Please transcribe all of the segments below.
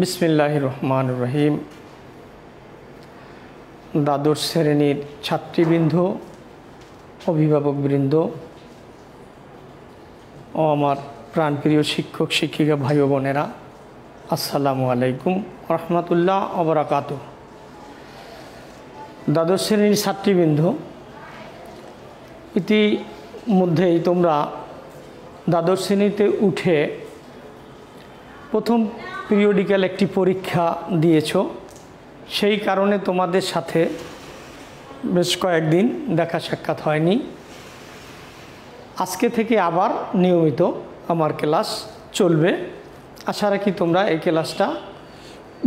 বিসমিল্লাহির রহমানির রহিম। দ্বাদশ শ্রেণীর ছাত্রীবৃন্দ, অভিভাবকবৃন্দ ও আমার প্রাণপ্রিয় শিক্ষক শিক্ষিকা ভাই ও বোনেরা, আসসালামু আলাইকুম রহমতুল্লাহ ওয়া বারাকাতুহু। দ্বাদশ শ্রেণীর ছাত্রীবৃন্দ, ইতিমধ্যেই তোমরা দ্বাদশ শ্রেণীতে উঠে প্রথম পিরিয়ডিক্যাল একটি পরীক্ষা দিয়েছ। সেই কারণে তোমাদের সাথে বেশ কয়েকদিন দেখা সাক্ষাৎ হয়নি। আজকে থেকে আবার নিয়মিত আমার ক্লাস চলবে। আশা রাখি তোমরা এই ক্লাসটা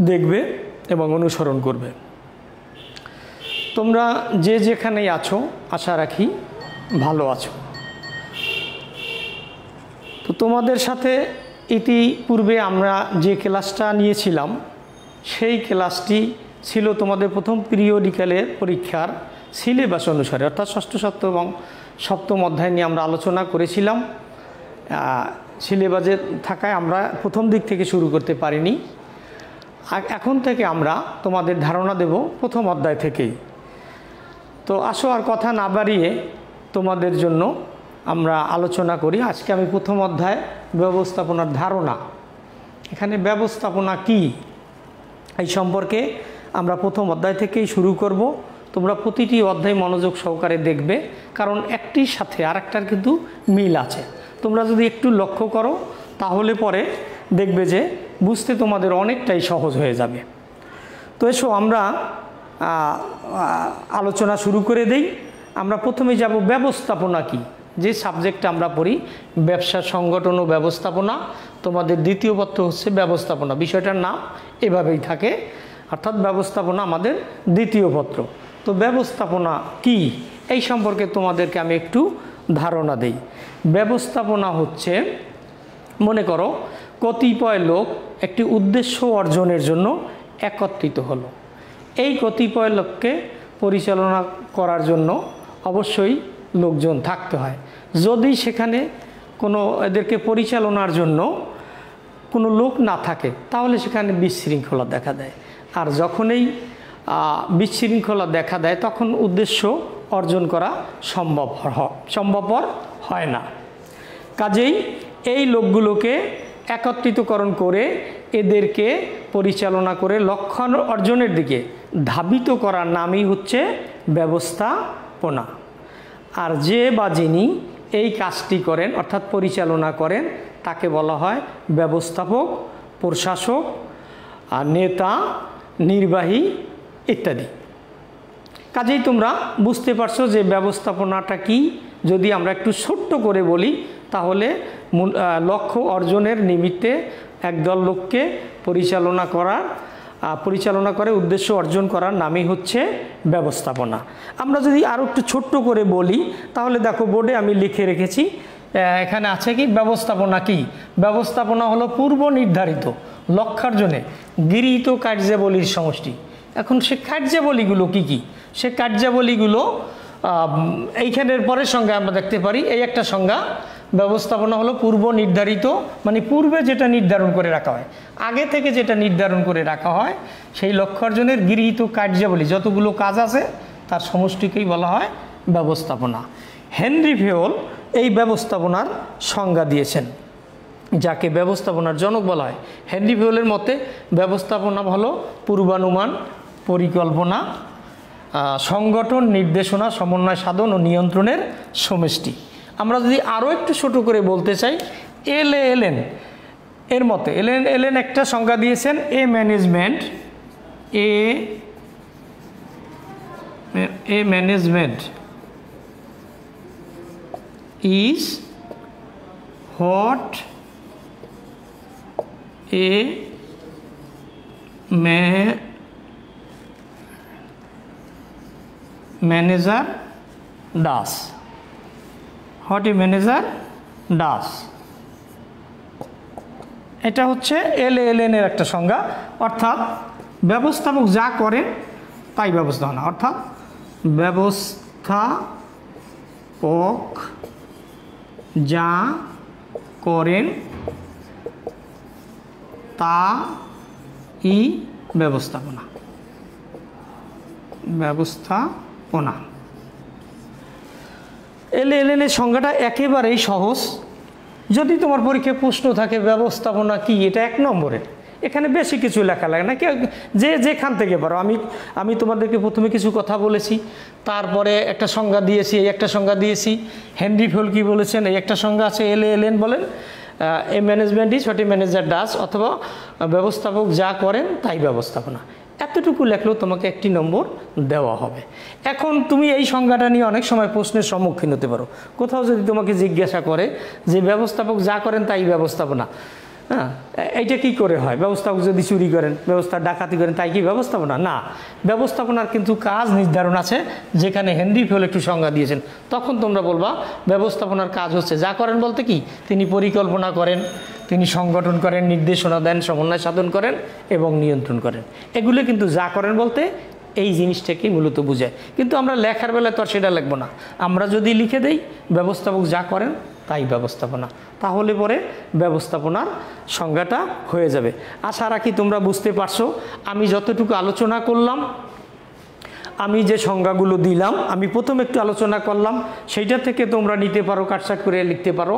দেখবে এবং অনুসরণ করবে। তোমরা যে যেখানেই আছো আশা রাখি ভালো আছো। তো তোমাদের সাথে ইতিপূর্বে আমরা যে ক্লাসটা নিয়েছিলাম সেই ক্লাসটি ছিল তোমাদের প্রথম পিরিয়ডিক্যালের পরীক্ষার সিলেবাস অনুসারে, অর্থাৎ ষষ্ঠ সপ্তম এবং সপ্তম অধ্যায় নিয়ে আমরা আলোচনা করেছিলাম। সিলেবাসে থাকায় আমরা প্রথম দিক থেকে শুরু করতে পারিনি। এখন থেকে আমরা তোমাদের ধারণা দেব প্রথম অধ্যায় থেকেই। তো আসো আর কথা না বাড়িয়ে তোমাদের জন্য আমরা আলোচনা করি। আজকে আমি প্রথম অধ্যায় ব্যবস্থাপনার ধারণা, এখানে ব্যবস্থাপনা কি এই সম্পর্কে আমরা প্রথম অধ্যায় থেকেই শুরু করব। তোমরা প্রতিটি অধ্যায় মনোযোগ সহকারে দেখবে, কারণ একটির সাথে আরেকটার কিন্তু মিল আছে। তোমরা যদি একটু লক্ষ্য করো তাহলে পরে দেখবে যে বুঝতে তোমাদের অনেকটাই সহজ হয়ে যাবে। তো এসো আমরা আলোচনা শুরু করে দেই। আমরা প্রথমে যাব ব্যবস্থাপনা কি। যে সাবজেক্টটা আমরা পড়ি ব্যবসা সংগঠন ও ব্যবস্থাপনা, তোমাদের দ্বিতীয় পত্র হচ্ছে ব্যবস্থাপনা। বিষয়টার নাম এভাবেই থাকে, অর্থাৎ ব্যবস্থাপনা আমাদের দ্বিতীয় পত্র। তো ব্যবস্থাপনা কি এই সম্পর্কে তোমাদেরকে আমি একটু ধারণা দেই। ব্যবস্থাপনা হচ্ছে, মনে করো কতিপয় লোক একটি উদ্দেশ্য অর্জনের জন্য একত্রিত হলো। এই কতিপয় লোককে পরিচালনা করার জন্য অবশ্যই লোকজন থাকতে হয়। যদি সেখানে কোনো এদেরকে পরিচালনার জন্য কোনো লোক না থাকে তাহলে সেখানে বিশৃঙ্খলা দেখা দেয়। আর যখনই বিশৃঙ্খলা দেখা দেয় তখন উদ্দেশ্য অর্জন করা সম্ভবপর হয় না। কাজেই এই লোকগুলোকে একত্রিতকরণ করে এদেরকে পরিচালনা করে লক্ষ্য অর্জনের দিকে ধাবিত করার নামই হচ্ছে ব্যবস্থাপনা। আর যে বা যিনি এই কাজটি করেন অর্থাৎ পরিচালনা করেন তাকে বলা হয় ব্যবস্থাপক, প্রশাসক, নেতা, নির্বাহী ইত্যাদি। কাজেই তোমরা বুঝতে পারছো যে ব্যবস্থাপনাটা কি। যদি আমরা একটু ছোট্ট করে বলি তাহলে লক্ষ্য অর্জনের নিমিত্তে একদল লোককে পরিচালনা করে উদ্দেশ্য অর্জন করার নামই হচ্ছে ব্যবস্থাপনা। আমরা যদি আরও একটু ছোট্ট করে বলি তাহলে দেখো বোর্ডে আমি লিখে রেখেছি, এখানে আছে কি ব্যবস্থাপনা কি। ব্যবস্থাপনা হলো পূর্ব নির্ধারিত লক্ষ্যার্জনে গৃহীত কার্যাবলীর সমষ্টি। এখন সে কার্যাবলীগুলো কি কি, সে কার্যাবলীগুলো এইখানের পরের সংজ্ঞা আমরা দেখতে পারি। এই একটা সংজ্ঞা, ব্যবস্থাপনা হলো পূর্ব নির্ধারিত, মানে পূর্বে যেটা নির্ধারণ করে রাখা হয়, আগে থেকে যেটা নির্ধারণ করে রাখা হয় সেই লক্ষ্য অর্জনের গৃহীত কার্যাবলী, যতগুলো কাজ আছে তার সমষ্টিকেই বলা হয় ব্যবস্থাপনা। হেনরি ফেওল এই ব্যবস্থাপনার সংজ্ঞা দিয়েছেন, যাকে ব্যবস্থাপনার জনক বলা হয়। হেনরি ফেওলের মতে ব্যবস্থাপনা হলো পূর্বানুমান, পরিকল্পনা, সংগঠন, নির্দেশনা, সমন্বয় সাধন ও নিয়ন্ত্রণের সমষ্টি। আমরা যদি আরও একটু ছোট করে বলতে চাই, এলএন এর মতে এলএন একটা সংজ্ঞা দিয়েছেন, management is what a manager does. What a manager does, এটা হচ্ছে এলএএন এর একটা সংজ্ঞা। অর্থাৎ ব্যবস্থাপক যা করেন তাই ব্যবস্থাপনা, অর্থাৎ ব্যবস্থাপক যা করেন তা ই ব্যবস্থাপনা। ব্যবস্থাপনা LLN এর সংজ্ঞাটা একেবারেই সহজ। যদি তোমার পরীক্ষায় প্রশ্ন থাকে ব্যবস্থাপনা কি, এটা 1 নম্বরের, এখানে বেশি কিছু লেখা লাগে না, যে যেখান থেকে পারো। আমি তোমাদেরকে প্রথমে কিছু কথা বলেছি, তারপরে একটা সংজ্ঞা দিয়েছি, এই একটা সংজ্ঞা দিয়েছি। হেনরি ফেল কি বলেছেন, এই একটা সংজ্ঞা আছে। LLN বলেন a management is what a manager does, অথবা ব্যবস্থাপক যা করেন তাই ব্যবস্থাপনা। এতটুকু লেখলেও তোমাকে 1 নম্বর দেওয়া হবে। এখন তুমি এই সংজ্ঞাটা নিয়ে অনেক সময় প্রশ্নের সম্মুখীন হতে পারো। কোথাও যদি তোমাকে জিজ্ঞাসা করে যে ব্যবস্থাপক যা করেন তাই ব্যবস্থাপনা, হ্যাঁ, এইটা কি করে হয়? ব্যবস্থাপক যদি চুরি করেন, ব্যবস্থা ডাকাতি করেন, তাই কি ব্যবস্থাপনা? না, ব্যবস্থাপনার কিন্তু কাজ নির্ধারণ আছে, যেখানে হেনরি ফেল একটু সংজ্ঞা দিয়েছেন। তখন তোমরা বলবা ব্যবস্থাপনার কাজ হচ্ছে যা করেন বলতে কি, তিনি পরিকল্পনা করেন, তিনি সংগঠন করেন, নির্দেশনা দেন, সমন্বয় সাধন করেন এবং নিয়ন্ত্রণ করেন। এগুলো কিন্তু যা করেন বলতে এই জিনিসটাকে মূলত বোঝায়। কিন্তু আমরা লেখার বেলায় তো আর সেটা লিখবো না। আমরা যদি লিখে দেই ব্যবস্থাপক যা করেন তাই ব্যবস্থাপনা, তাহলে পরে ব্যবস্থাপনার সংজ্ঞাটা হয়ে যাবে। আশা রাখি তোমরা বুঝতে পারছো। আমি যতটুকু আলোচনা করলাম, আমি যে সংজ্ঞাগুলো দিলাম, আমি প্রথম একটু আলোচনা করলাম, সেইটা থেকে তোমরা নিতে পারো, কাটছাট করে লিখতে পারো।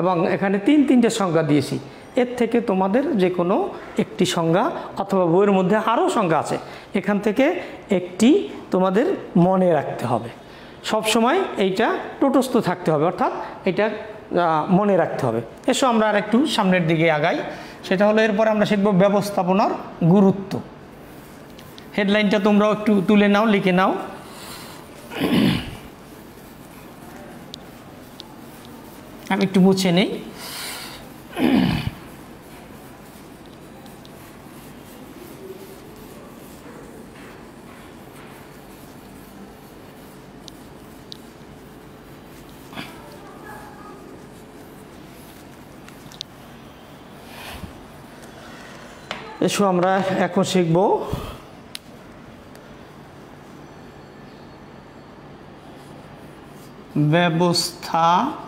এবং এখানে 3-3টে সংজ্ঞা দিয়েছি, এর থেকে তোমাদের যে কোনো একটি সংজ্ঞা, অথবা বইয়ের মধ্যে আরও সংজ্ঞা আছে, এখান থেকে একটি তোমাদের মনে রাখতে হবে। সব সময় এইটা টোটস্থ থাকতে হবে, অর্থাৎ এটা মনে রাখতে হবে। এসো আমরা আর একটু সামনের দিকে আগাই। সেটা হলো এরপরে আমরা শিখব ব্যবস্থাপনার গুরুত্ব। হেডলাইনটা তোমরাও একটু তুলে নাও, লিখে নাও। আমি একটু মুছে নেই। এসো আমরা এখন শিখব ব্যবস্থাপনার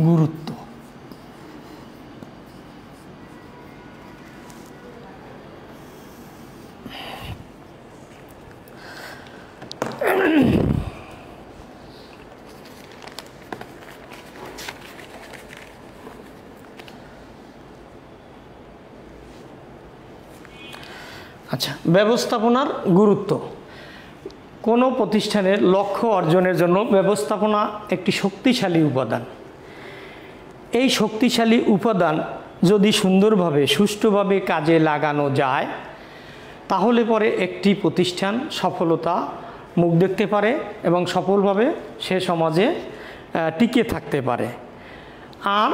গুরুত্ব। আচ্ছা, ব্যবস্থাপনার গুরুত্ব। কোনো প্রতিষ্ঠানের লক্ষ্য অর্জনের জন্য ব্যবস্থাপনা একটি শক্তিশালী উপাদান। এই শক্তিশালী উপাদান যদি সুন্দরভাবে, সুষ্ঠুভাবে কাজে লাগানো যায়, তাহলে পরে একটি প্রতিষ্ঠান সফলতা মুখ দেখতে পারে এবং সফলভাবে সে সমাজে টিকে থাকতে পারে। আর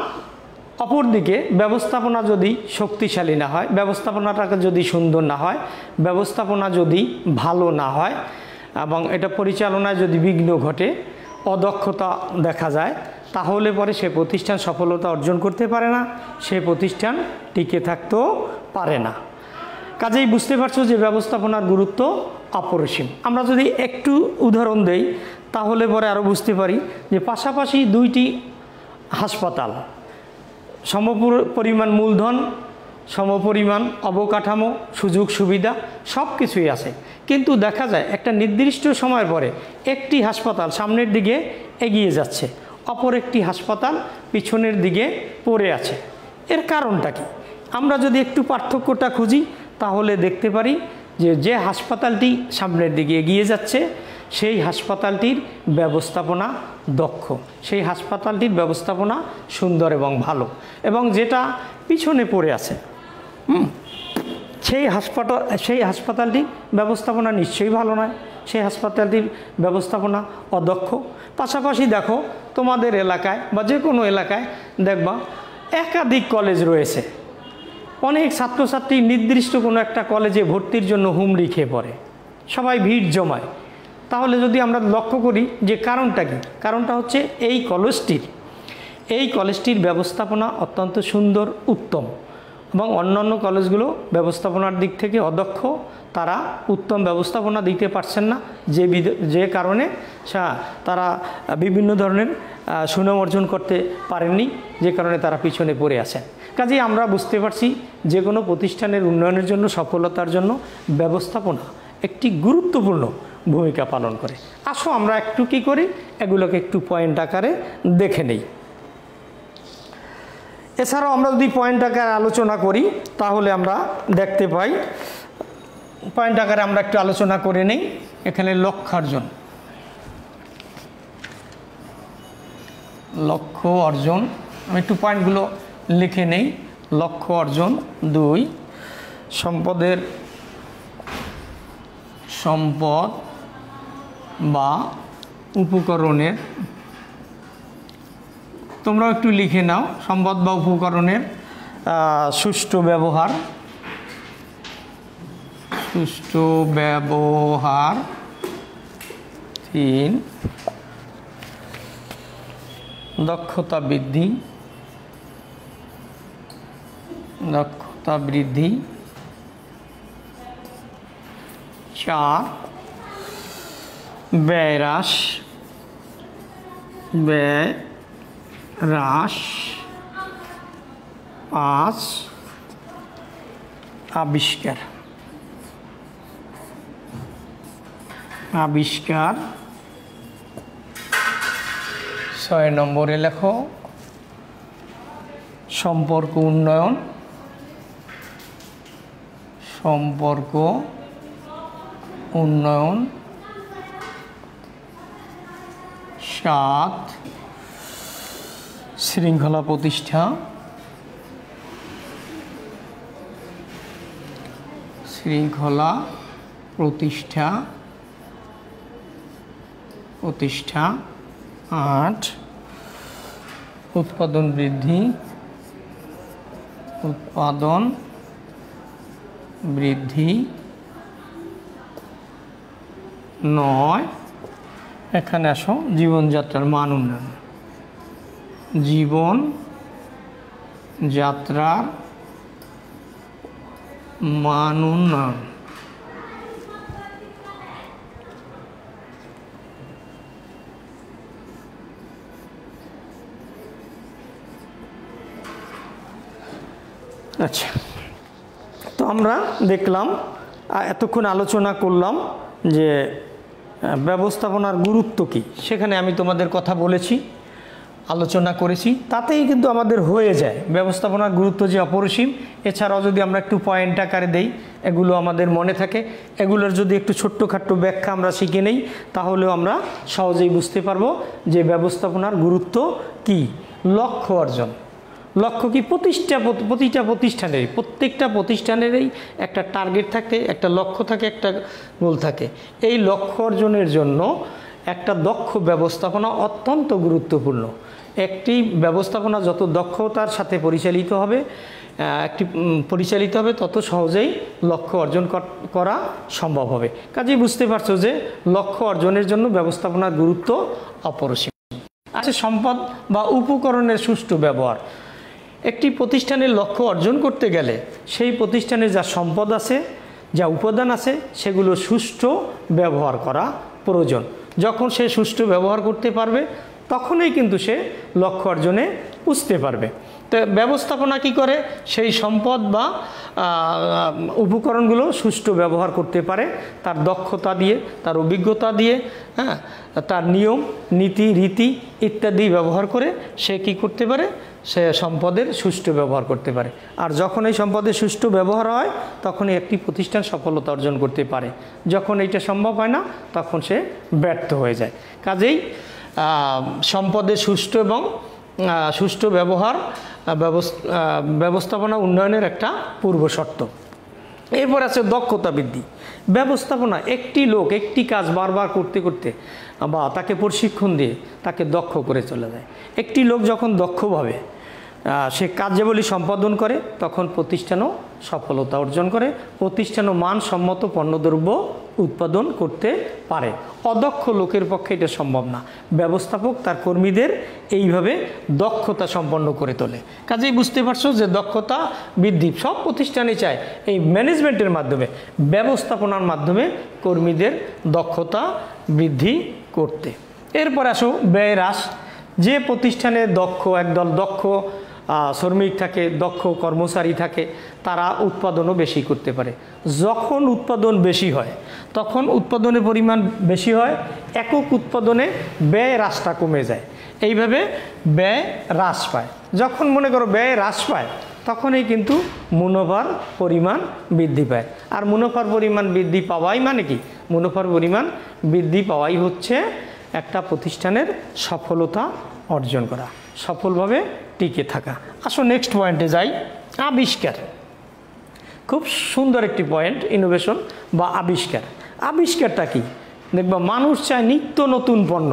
অপরদিকে ব্যবস্থাপনা যদি শক্তিশালী না হয়, ব্যবস্থাপনাটাকে যদি সুন্দর না হয়, ব্যবস্থাপনা যদি ভালো না হয় এবং এটা পরিচালনায় যদি বিঘ্ন ঘটে, অদক্ষতা দেখা যায়, তাহলে পরে সে প্রতিষ্ঠান সফলতা অর্জন করতে পারে না, সে প্রতিষ্ঠান টিকে থাকতেও পারে না। কাজেই বুঝতে পারছো যে ব্যবস্থাপনার গুরুত্ব অপরিসীম। আমরা যদি একটু উদাহরণ দেই, তাহলে পরে আরও বুঝতে পারি যে পাশাপাশি 2টি হাসপাতাল, সমপরিমাণ মূলধন, সমপরিমাণ অবকাঠামো, সুযোগ সুবিধা সব কিছুই আছে, কিন্তু দেখা যায় একটা নির্দিষ্ট সময়ের পরে একটি হাসপাতাল সামনের দিকে এগিয়ে যাচ্ছে, অপর একটি হাসপাতাল পিছনের দিকে পড়ে আছে। এর কারণটা কি? আমরা যদি একটু পার্থক্যটা খুঁজি, তাহলে দেখতে পারি যে যে হাসপাতালটি সামনের দিকে এগিয়ে যাচ্ছে সেই হাসপাতালটির ব্যবস্থাপনা দক্ষ, সেই হাসপাতালটির ব্যবস্থাপনা সুন্দর এবং ভালো, এবং যেটা পিছনে পড়ে আছে সেই হাসপাতালটির ব্যবস্থাপনা নিশ্চয়ই ভালো নয়, সেই হাসপাতালটির ব্যবস্থাপনা অদক্ষ। পাশাপাশি দেখো তোমাদের এলাকায় বা যে কোনো এলাকায় দেখবা একাধিক কলেজ রয়েছে, অনেক ছাত্রছাত্রী নির্দিষ্ট কোনো একটা কলেজে ভর্তির জন্য হুমড়ি খেয়ে পড়ে, সবাই ভিড় জমায়। তাহলে যদি আমরা লক্ষ্য করি যে কারণটা কি, কারণটা হচ্ছে এই কলেজটির ব্যবস্থাপনা অত্যন্ত সুন্দর, উত্তম, এবং অন্যান্য কলেজগুলো ব্যবস্থাপনার দিক থেকে অদক্ষ, তারা উত্তম ব্যবস্থাপনা দিতে পারছেন না, যে কারণে তারা বিভিন্ন ধরনের সুনাম অর্জন করতে পারেননি, যে কারণে তারা পিছনে পড়ে আছেন। কাজেই আমরা বুঝতে পারছি যে কোনো প্রতিষ্ঠানের উন্নয়নের জন্য, সফলতার জন্য ব্যবস্থাপনা একটি গুরুত্বপূর্ণ ভূমিকা পালন করে। আসো আমরা একটু কী করি, এগুলোকে একটু পয়েন্ট আকারে দেখে নেই। এছাড়াও আমরা যদি পয়েন্ট আকারে আলোচনা করি তাহলে আমরা দেখতে পাই, পয়েন্ট আকারে আমরা একটু আলোচনা করে নেই। এখানে লক্ষ্যার্জন, লক্ষ্য অর্জন, আমি একটু পয়েন্টগুলো লিখে নেই। লক্ষ্য অর্জন 2, সম্পদ বা উপকরণের, তোমরাও একটু লিখে নাও, সম্পদ বা উপকরণের সুষ্ঠু ব্যবহার, 3 দক্ষতা বৃদ্ধি, 4 ব্যয় হ্রাস, 5 আবিষ্কার, 6 নম্বরে লেখো সম্পর্ক উন্নয়ন, 7 শৃঙ্খলা প্রতিষ্ঠা, 8 উৎপাদন বৃদ্ধি, 9 এখানে আসো জীবনযাত্রার মান উন্নয়ন, জীবনযাত্রার মান উন্নয়ন। আচ্ছা, তো আমরা দেখলাম, এতক্ষণ আলোচনা করলাম যে ব্যবস্থাপনার গুরুত্ব কী। সেখানে আমি তোমাদের কথা বলেছি, আলোচনা করেছি, তাতেই কিন্তু আমাদের হয়ে যায় ব্যবস্থাপনার গুরুত্ব যে অপরিসীম। এছাড়াও যদি আমরা একটু পয়েন্ট আকারে দেই, এগুলো আমাদের মনে থাকে, এগুলোর যদি একটু ছোট্টখাট্ট ব্যাখ্যা আমরা শিখে নেই, তাহলেও আমরা সহজেই বুঝতে পারবো যে ব্যবস্থাপনার গুরুত্ব কী। লক্ষ্য অর্জন, লক্ষ্য কি? প্রত্যেকটা প্রতিষ্ঠানেরই একটা টার্গেট থাকে, একটা লক্ষ্য থাকে, একটা গোল থাকে। এই লক্ষ্য অর্জনের জন্য একটা দক্ষ ব্যবস্থাপনা অত্যন্ত গুরুত্বপূর্ণ। একটি ব্যবস্থাপনা যত দক্ষতার সাথে পরিচালিত হবে তত সহজেই লক্ষ্য অর্জন করা সম্ভব হবে। কাজেই বুঝতে পারছো যে লক্ষ্য অর্জনের জন্য ব্যবস্থাপনার গুরুত্ব অপরিসীম। আচ্ছা, সম্পদ বা উপকরণের সুষ্ঠু ব্যবহার। একটি প্রতিষ্ঠানের লক্ষ্য অর্জন করতে গেলে সেই প্রতিষ্ঠানের যা সম্পদ আছে, যা উপাদান আছে, সেগুলো সুষ্ঠু ব্যবহার করা প্রয়োজন। যখন সে সুষ্ঠু ব্যবহার করতে পারবে তখনই কিন্তু সে লক্ষ্য অর্জনে বুঝতে পারবে। তো ব্যবস্থাপনা কি করে? সেই সম্পদ বা উপকরণগুলো সুষ্ঠু ব্যবহার করতে পারে তার দক্ষতা দিয়ে, তার অভিজ্ঞতা দিয়ে, হ্যাঁ, তার নিয়ম নীতি রীতি ইত্যাদি ব্যবহার করে সে কি করতে পারে? সে সম্পদের সুষ্ঠু ব্যবহার করতে পারে। আর যখন এই সম্পদের সুষ্ঠু ব্যবহার হয় তখনই একটি প্রতিষ্ঠান সফলতা অর্জন করতে পারে। যখন এইটা সম্ভব হয় না তখন সে ব্যর্থ হয়ে যায়। কাজেই সম্পদের সুষ্ঠু ব্যবহার ব্যবস্থাপনা উন্নয়নের একটা পূর্ব শর্ত। এরপর আছে দক্ষতা বৃদ্ধি। ব্যবস্থাপনা একটি লোক একটি কাজ বারবার করতে করতে বা তাকে প্রশিক্ষণ দিয়ে তাকে দক্ষ করে চলে যায়। একটি লোক যখন দক্ষভাবে সে কার্যাবলী সম্পাদন করে তখন প্রতিষ্ঠানও সফলতা অর্জন করে, প্রতিষ্ঠানও মানসম্মত পণ্যদ্রব্য উৎপাদন করতে পারে। অদক্ষ লোকের পক্ষে এটা সম্ভব না। ব্যবস্থাপক তার কর্মীদের এইভাবে দক্ষতা সম্পন্ন করে তোলে। কাজেই বুঝতে পারছো যে দক্ষতা বৃদ্ধি সব প্রতিষ্ঠানে চায় এই ম্যানেজমেন্টের মাধ্যমে, ব্যবস্থাপনার মাধ্যমে কর্মীদের দক্ষতা বৃদ্ধি করতে। এরপর আসো ব্যয় হ্রাস। যে প্রতিষ্ঠানে একদল দক্ষ শ্রমিক থাকে, দক্ষ কর্মচারী থাকে, তারা উৎপাদনও বেশি করতে পারে। যখন উৎপাদন বেশি হয় তখন উৎপাদনের পরিমাণ বেশি হয়, একক উৎপাদনে ব্যয় হ্রাসটা কমে যায়, এইভাবে ব্যয় হ্রাস পায়। যখন মনে করো ব্যয় হ্রাস পায় তখনই কিন্তু মুনাফার পরিমাণ বৃদ্ধি পায়। আর মুনাফার পরিমাণ বৃদ্ধি পাওয়াই মানে কি? মুনাফার পরিমাণ বৃদ্ধি পাওয়াই হচ্ছে একটা প্রতিষ্ঠানের সফলতা অর্জন করা, সফলভাবে টিকে থাকা। আসো নেক্সট পয়েন্টে যাই, আবিষ্কার। খুব সুন্দর একটি পয়েন্ট, ইনোভেশন বা আবিষ্কার। আবিষ্কারটা কি? দেখবা মানুষ চায় নিত্য নতুন পণ্য,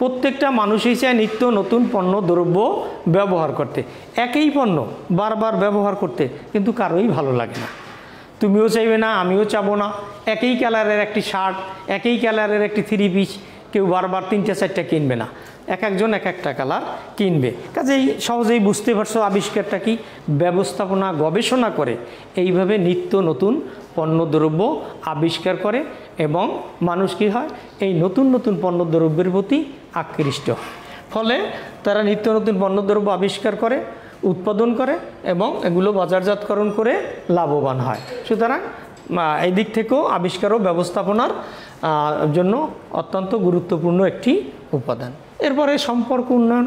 প্রত্যেকটা মানুষই চায় নিত্য নতুন পণ্য দ্রব্য ব্যবহার করতে। একই পণ্য বারবার ব্যবহার করতে কিন্তু কারোই ভালো লাগে না। তুমিও চাইবে না, আমিও চাবো না। একই কালারের একটি শার্ট, একই কালারের একটি 3 পিস কেউ বারবার 3টা 4টা কিনবে না, এক একজন এক একটা কালার কিনবে। কাজেই সহজেই বুঝতে পারছো আবিষ্কারটা কি? ব্যবস্থাপনা গবেষণা করে এইভাবে নিত্য নতুন পণ্যদ্রব্য আবিষ্কার করে এবং মানুষ কী হয়? এই নতুন নতুন পণ্যদ্রব্যের প্রতি আকৃষ্ট হয়। ফলে তারা নিত্য নতুন পণ্যদ্রব্য আবিষ্কার করে, উৎপাদন করে এবং এগুলো বাজারজাতকরণ করে লাভবান হয়। সুতরাং এই দিক থেকেও আবিষ্কার ও ব্যবস্থাপনার জন্য অত্যন্ত গুরুত্বপূর্ণ একটি উপাদান। এরপরে সম্পর্ক উন্নয়ন।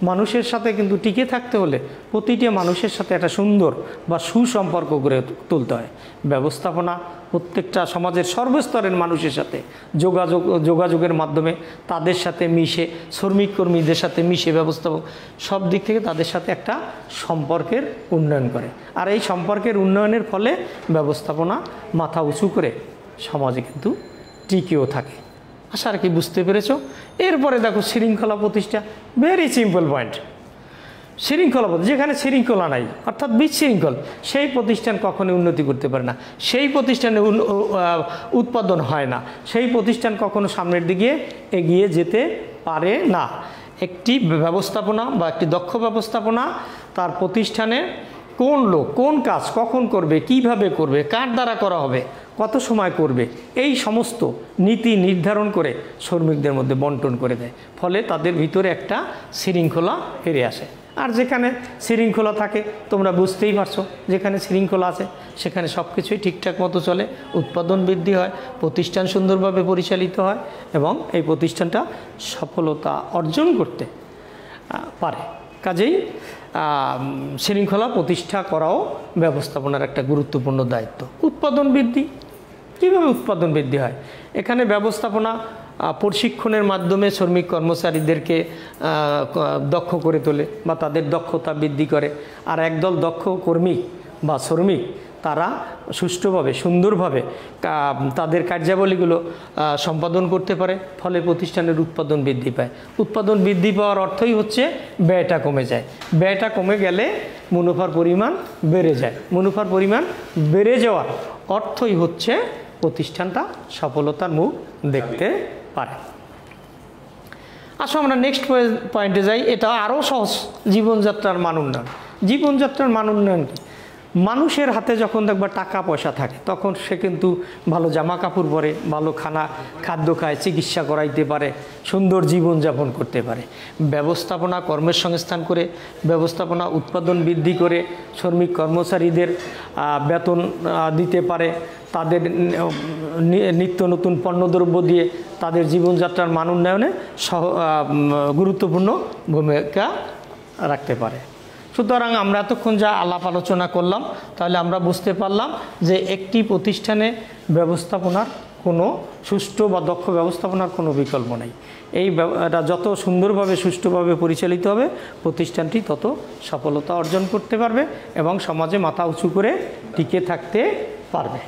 মানুষের সাথে কিন্তু টিকে থাকতে হলে প্রতিটি মানুষের সাথে একটা সুন্দর বা সুসম্পর্ক গড়ে তুলতে হয়। ব্যবস্থাপনা প্রত্যেকটা সমাজের সর্বস্তরের মানুষের সাথে যোগাযোগের মাধ্যমে তাদের সাথে মিশে, শ্রমিক কর্মীদের সাথে মিশে ব্যবস্থাপক সব দিক থেকে তাদের সাথে একটা সম্পর্কের উন্নয়ন করে। আর এই সম্পর্কের উন্নয়নের ফলে ব্যবস্থাপনা মাথা উঁচু করে সমাজে কিন্তু টিকেও থাকে। আশা আর কি বুঝতে পেরেছো? এরপরে দেখো শৃঙ্খলা প্রতিষ্ঠা। Very simple point. শৃঙ্খলা, যেখানে শৃঙ্খলা নাই অর্থাৎ বিশৃঙ্খল, সেই প্রতিষ্ঠান কখনোই উন্নতি করতে পারে না, সেই প্রতিষ্ঠানে উৎপাদন হয় না, সেই প্রতিষ্ঠান কখনো সামনের দিকে এগিয়ে যেতে পারে না। একটি ব্যবস্থাপনা বা একটি দক্ষ ব্যবস্থাপনা তার প্রতিষ্ঠানে কোন লোক কোন কাজ কখন করবে, কিভাবে করবে, কার দ্বারা করা হবে, কত সময় করবে, এই সমস্ত নীতি নির্ধারণ করে শ্রমিকদের মধ্যে বন্টন করে দেয়। ফলে তাদের ভিতরে একটা শৃঙ্খলা ফিরে আসে। আর যেখানে শৃঙ্খলা থাকে তোমরা বুঝতেই পারছো, যেখানে শৃঙ্খলা আছে সেখানে সব কিছুই ঠিকঠাক মতো চলে, উৎপাদন বৃদ্ধি হয়, প্রতিষ্ঠান সুন্দরভাবে পরিচালিত হয় এবং এই প্রতিষ্ঠানটা সফলতা অর্জন করতে পারে। কাজেই শৃঙ্খলা প্রতিষ্ঠা করাও ব্যবস্থাপনার একটা গুরুত্বপূর্ণ দায়িত্ব। উৎপাদন বৃদ্ধি। কীভাবে উৎপাদন বৃদ্ধি হয়? এখানে ব্যবস্থাপনা প্রশিক্ষণের মাধ্যমে শ্রমিক কর্মচারীদেরকে দক্ষ করে তোলে বা তাদের দক্ষতা বৃদ্ধি করে। আর একদল দক্ষ কর্মী বা শ্রমিক তারা সুষ্ঠুভাবে সুন্দরভাবে তাদের কার্যাবলীগুলো সম্পাদন করতে পারে, ফলে প্রতিষ্ঠানের উৎপাদন বৃদ্ধি পায়। উৎপাদন বৃদ্ধি পাওয়ার অর্থই হচ্ছে ব্যয়টা কমে যায়। ব্যয়টা কমে গেলে মুনাফার পরিমাণ বেড়ে যায়। মুনাফার পরিমাণ বেড়ে যাওয়ার অর্থই হচ্ছে প্রতিষ্ঠানটা সফলতার মুখ দেখতে পারে। আসো আমরা নেক্সট পয়েন্টে যাই। এটা আরও সহজ, জীবনযাত্রার মান উন্নয়ন। জীবনযাত্রার মান উন্নয়ন কি? মানুষের হাতে যখন দেখবা টাকা পয়সা থাকে তখন সে কিন্তু ভালো জামা কাপড় পরে, ভালো খাদ্য খায়, চিকিৎসা করাইতে পারে, সুন্দর জীবনযাপন করতে পারে। ব্যবস্থাপনা কর্মের সংস্থান করে, ব্যবস্থাপনা উৎপাদন বৃদ্ধি করে, শ্রমিক কর্মচারীদের বেতন দিতে পারে, তাদের নিত্য নতুন পণ্যদ্রব্য দিয়ে তাদের জীবনযাত্রার মান উন্নয়নে গুরুত্বপূর্ণ ভূমিকা রাখতে পারে। সুতরাং আমরা এতক্ষণ যা আলাপ আলোচনা করলাম তাহলে আমরা বুঝতে পারলাম যে একটি প্রতিষ্ঠানে ব্যবস্থাপনার কোনো সুষ্ঠু বা দক্ষ ব্যবস্থাপনার কোনো বিকল্প নেই। এটা যত সুন্দরভাবে সুষ্ঠুভাবে পরিচালিত হবে প্রতিষ্ঠানটি তত সফলতা অর্জন করতে পারবে এবং সমাজে মাথা উঁচু করে টিকে থাকতে পারবে।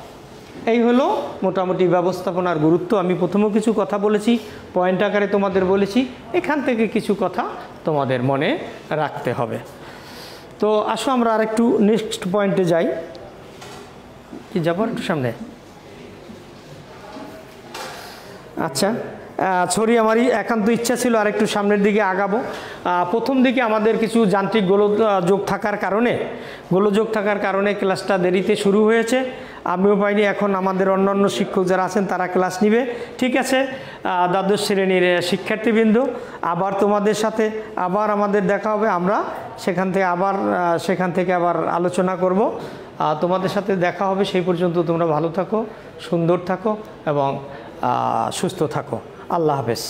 এই হলো মোটামুটি ব্যবস্থাপনার গুরুত্ব। আমি প্রথমেও কিছু কথা বলেছি, পয়েন্ট আকারে তোমাদের বলেছি, এখান থেকে কিছু কথা তোমাদের মনে রাখতে হবে। তো আসো আমরা আরেকটু নেক্সট পয়েন্টে যাই। কি যাবো একটু সামনে? আচ্ছা, ছড়ি আমারই একান্ত ইচ্ছা ছিল আর একটু সামনের দিকে আগাবো। প্রথম দিকে আমাদের কিছু যান্ত্রিক গোলযোগ থাকার কারণে ক্লাসটা দেরিতে শুরু হয়েছে। আমিও পাইনি, এখন আমাদের অন্যান্য শিক্ষক যারা আছেন তারা ক্লাস নিবে। ঠিক আছে দ্বাদশ শ্রেণীর শিক্ষার্থীবৃন্দ, আবার তোমাদের সাথে আবার আমাদের দেখা হবে। আমরা সেখান থেকে আবার আলোচনা করব। তোমাদের সাথে দেখা হবে। সেই পর্যন্ত তোমরা ভালো থাকো, সুন্দর থাকো এবং সুস্থ থাকো। আল্লাহ হাফেজ।